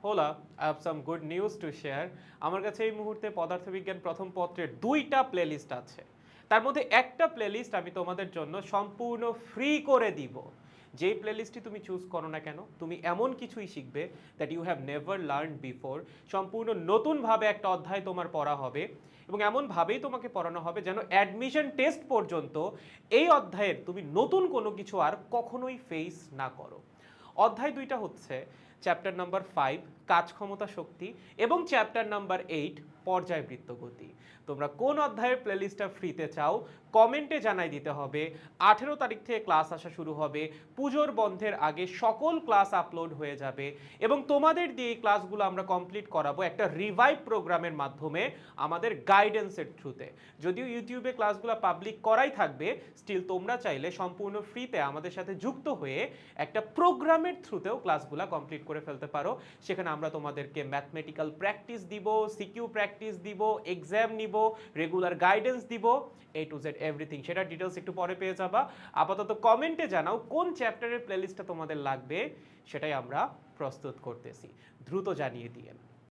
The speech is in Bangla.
Hola, I have some good news to share. আমার কাছে এই মুহূর্তে পদার্থবিজ্ঞান প্রথম পত্রের ২টা প্লেলিস্ট আছে। তার মধ্যে একটা প্লেলিস্ট আমি তোমাদের জন্য সম্পূর্ণ ফ্রি করে দিব। যেই প্লেলিস্টটি তুমি চুজ করো না কেন, তুমি এমন কিছুই শিখবে that you have never learn before. সম্পূর্ণ নতুনভাবে একটা অধ্যায় তোমার পড়া হবে এবং এমনভাবেই তোমাকে পড়ানো হবে যেন অ্যাডমিশন টেস্ট পর্যন্ত এই অধ্যায়ের তুমি নতুন কোনো কিছু আর কখনোই ফেস না করো। অধ্যায় দুইটা হচ্ছে চ্যাপ্টার নাম্বার 5 কাজ ক্ষমতা শক্তি এবং চ্যাপ্টার নাম্বার 8 পর্যায়বৃত্ত গতি। তোমরা কোন অধ্যায়ের প্লেলিস্টটা ফ্রিতে চাও কমেন্টে জানাই দিতে হবে। 18 তারিখ থেকে ক্লাস আসা শুরু হবে। পুজোর বন্ধের আগে সকল ক্লাস আপলোড হয়ে যাবে এবং তোমাদের দিয়ে এই ক্লাসগুলো আমরা কমপ্লিট করাবো একটা রিভাইভ প্রোগ্রামের মাধ্যমে আমাদের গাইডেন্সের থ্রুতে। যদিও ইউটিউবে ক্লাসগুলো পাবলিক করাই থাকবে, স্টিল তোমরা চাইলে সম্পূর্ণ ফ্রিতে আমাদের সাথে যুক্ত হয়ে একটা প্রোগ্রামের থ্রুতেও ক্লাসগুলো কমপ্লিট করে ফেলতে পারো। সেখানে আমরা তোমাদেরকে ম্যাথমেটিক্যাল প্র্যাকটিস দিব, সিকিউ প্র্যাকটিস দিব, এক্সাম নিব, রেগুলার গাইডেন্স দিব, এ টু জেড এভরিথিং। সেটা ডিটেলস একটু পরে পেয়ে যাবা। আপাতত কমেন্টে জানাও কোন চ্যাপ্টারের প্লেলিস্টটা তোমাদের লাগবে, সেটাই আমরা প্রস্তুত করতেছি। দ্রুত জানিয়ে দিয়েন।